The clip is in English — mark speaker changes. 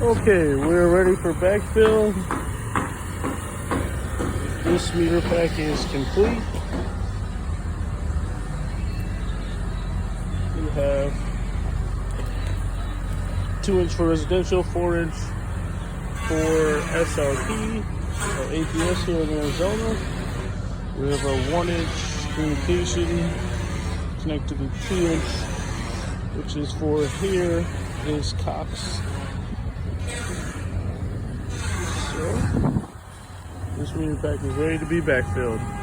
Speaker 1: Okay, we're ready for backfill. This meter pack is complete. We have 2-inch for residential, 4-inch for SRP or APS here in Arizona. We have a 1-inch communication connected to 2-inch, which is for here is Cox. So this meter pack is ready to be backfilled.